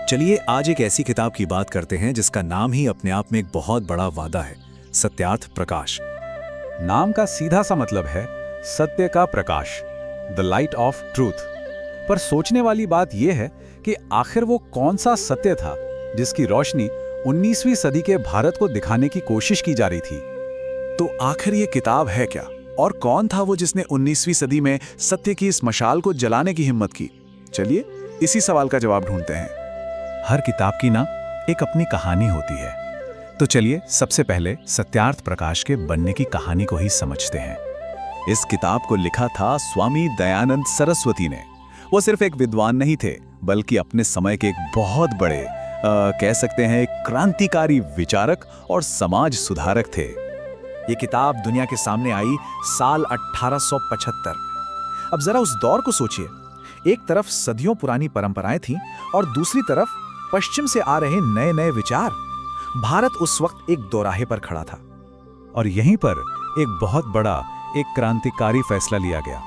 चलिए आज एक ऐसी किताब की बात करते हैं जिसका नाम ही अपने आप में एक बहुत बड़ा वादा है, सत्यार्थ प्रकाश। नाम का सीधा सा मतलब है सत्य का प्रकाश, द लाइट ऑफ ट्रूथ। पर सोचने वाली बात यह है कि आखिर वो कौन सा सत्य था जिसकी रोशनी 19वीं सदी के भारत को दिखाने की कोशिश की जा रही थी। तो आखिर ये किताब है क्या, और कौन था वो जिसने 19वीं सदी में सत्य की इस मशाल को जलाने की हिम्मत की? चलिए इसी सवाल का जवाब ढूंढते हैं। हर किताब की ना एक अपनी कहानी होती है, तो चलिए सबसे पहले सत्यार्थ प्रकाश के बनने की कहानी को ही समझते हैं। इस किताब को लिखा था स्वामी दयानंद सरस्वती ने। वो सिर्फ एक विद्वान नहीं थे, बल्कि अपने समय के एक बहुत बड़े कह सकते हैं एक क्रांतिकारी विचारक और समाज सुधारक थे। ये किताब दुनिया के सामने आई साल 1875। अब जरा उस दौर को सोचिए, एक तरफ सदियों पुरानी परंपराएं थीं और दूसरी तरफ पश्चिम से आ रहे नए नए विचार। भारत उस वक्त एक दोराहे पर खड़ा था। और यहीं पर एक बहुत बड़ा एक क्रांतिकारी फैसला लिया गया।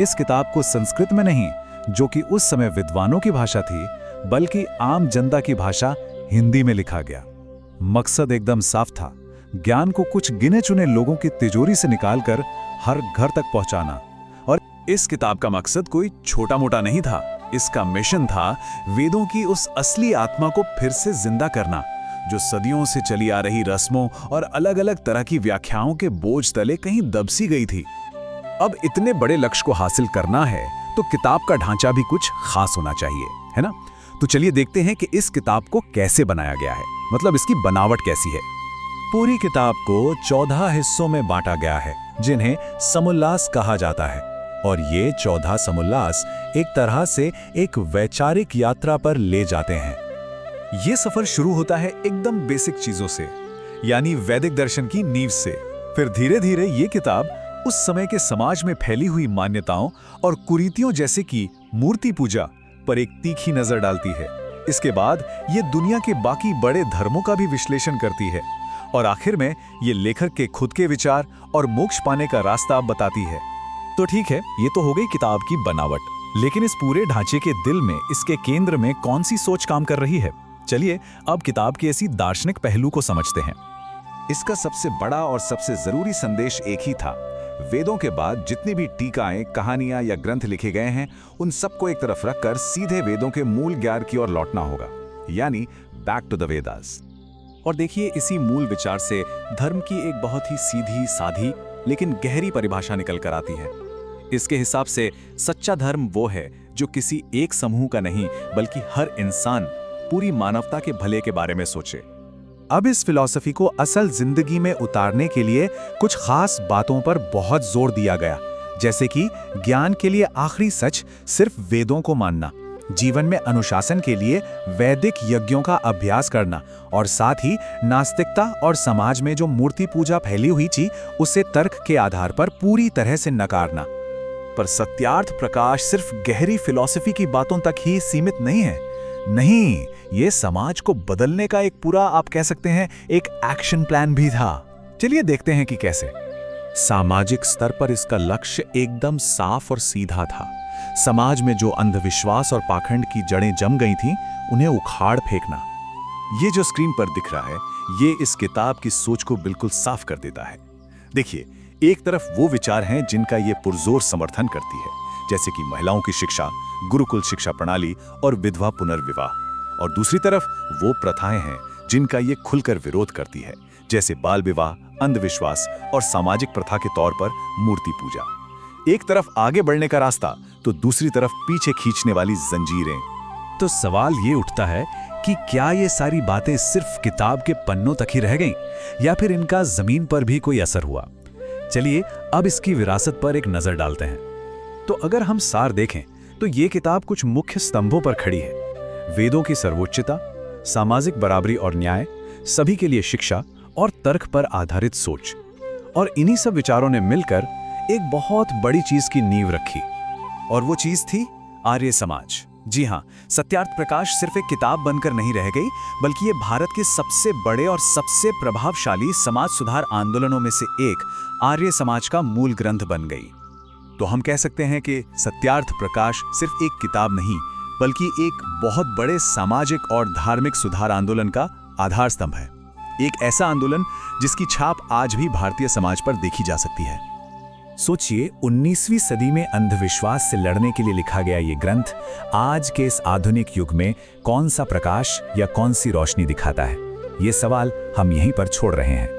इस किताब को संस्कृत में नहीं, जो कि उस समय विद्वानों की भाषा थी, बल्कि आम जनता की भाषा हिंदी में लिखा गया। मकसद एकदम साफ था, ज्ञान को कुछ गिने चुने लोगों की तिजोरी से निकालकर हर घर तक पहुंचाना। और इस किताब का मकसद कोई छोटा मोटा नहीं था। इसका मिशन था वेदों की उस असली आत्मा को फिर से जिंदा करना, जो सदियों से चली आ रही रस्मों और अलग अलग तरह की व्याख्याओं के बोझ तले कहीं दबसी गई थी। अब इतने बड़े लक्ष्य को हासिल करना है तो किताब का ढांचा भी कुछ खास होना चाहिए, है ना? तो चलिए देखते हैं कि इस किताब को कैसे बनाया गया है, मतलब इसकी बनावट कैसी है। पूरी किताब को 14 हिस्सों में बांटा गया है, जिन्हें समुल्लास कहा जाता है। और ये 14 समुल्लास एक तरह से एक वैचारिक यात्रा पर ले जाते हैं। ये सफर शुरू होता है एकदम बेसिक चीजों से, यानी वैदिक दर्शन की नींव से। फिर धीरे धीरे ये किताब उस समय के समाज में फैली हुई मान्यताओं और कुरीतियों जैसे कि मूर्ति पूजा पर एक तीखी नजर डालती है। इसके बाद ये दुनिया के बाकी बड़े धर्मों का भी विश्लेषण करती है और आखिर में ये लेखक के खुद के विचार और मोक्ष पाने का रास्ता बताती है। तो ठीक है, ये तो हो गई किताब की बनावट, लेकिन इस पूरे ढांचे के दिल में, इसके केंद्र में कौन सी सोच काम कर रही है? चलिए अब किताब के ऐसी दार्शनिक पहलू को समझते हैं। इसका सबसे बड़ा और सबसे जरूरी संदेश एक ही था। वेदों के बाद जितनी भी टीकाएं, कहानियां या ग्रंथ लिखे गए हैं, उन सबको एक तरफ रखकर सीधे वेदों के मूल ज्ञान की ओर लौटना होगा, यानी बैक टू द वेदास। और देखिए, इसी मूल विचार से धर्म की एक बहुत ही सीधी साधी लेकिन गहरी परिभाषा निकल कर आती है। इसके हिसाब से सच्चा धर्म वो है जो किसी एक समूह का नहीं, बल्कि हर इंसान, पूरी मानवता के भले के बारे में सोचे। अब इस फिलॉसफी को असल जिंदगी में उतारने के लिए कुछ खास बातों पर बहुत जोर दिया गया, जैसे कि ज्ञान के लिए आखिरी सच सिर्फ वेदों को मानना, जीवन में अनुशासन के लिए वैदिक यज्ञों का अभ्यास करना, और साथ ही नास्तिकता और समाज में जो मूर्ति पूजा फैली हुई थी उसे तर्क के आधार पर पूरी तरह से नकारना। पर सत्यार्थ प्रकाश सिर्फ गहरी फिलॉसफी की बातों तक ही सीमित नहीं है। नहीं, ये समाज को बदलने का एक पूरा, आप कह सकते हैं, एक एक्शन प्लान भी था। चलिए देखते हैं कि कैसे। सामाजिक स्तर पर इसका लक्ष्य एकदम साफ और सीधा था। समाज में जो अंधविश्वास और पाखंड की जड़ें जम गई थीं, उन्हें उखाड़ फेंकना। ये जो स्क्रीन पर दिख रहा है, ये इस किताब की सोच को बिल्कुल साफ कर देता है। देखिए, एक तरफ वो विचार हैं जिनका ये पुरजोर समर्थन करती है, जैसे कि महिलाओं की शिक्षा, गुरुकुल शिक्षा प्रणाली और विधवा पुनर्विवाह। और दूसरी तरफ वो प्रथाएं हैं जिनका ये खुलकर विरोध करती है, जैसे बाल विवाह, अंधविश्वास और सामाजिक प्रथा के तौर पर मूर्ति पूजा। एक तरफ आगे बढ़ने का रास्ता, तो दूसरी तरफ पीछे खींचने वाली जंजीरें। तो सवाल ये उठता है कि क्या ये सारी बातें सिर्फ किताब के पन्नों तक ही रह गईं, या फिर इनका जमीन पर भी कोई असर हुआ? चलिए अब इसकी विरासत पर एक नजर डालते हैं। तो अगर हम सार देखें तो ये किताब कुछ मुख्य स्तंभों पर खड़ी है। वेदों की सर्वोच्चता, सामाजिक बराबरी और न्याय, सभी के लिए शिक्षा और तर्क पर आधारित सोच। और इन्हीं सब विचारों ने मिलकर एक बहुत बड़ी चीज की नींव रखी, और वो चीज थी आर्य समाज। जी हाँ, सत्यार्थ प्रकाश सिर्फ एक किताब बनकर नहीं रह गई, बल्कि ये भारत के सबसे बड़े और सबसे प्रभावशाली समाज सुधार आंदोलनों में से एक आर्य समाज का मूल ग्रंथ बन गई। तो हम कह सकते हैं कि सत्यार्थ प्रकाश सिर्फ एक किताब नहीं, बल्कि एक बहुत बड़े सामाजिक और धार्मिक सुधार आंदोलन का आधार स्तंभ है। एक ऐसा आंदोलन जिसकी छाप आज भी भारतीय समाज पर देखी जा सकती है। सोचिए, 19वीं सदी में अंधविश्वास से लड़ने के लिए लिखा गया ये ग्रंथ आज के इस आधुनिक युग में कौन सा प्रकाश या कौन सी रोशनी दिखाता है? ये सवाल हम यहीं पर छोड़ रहे हैं।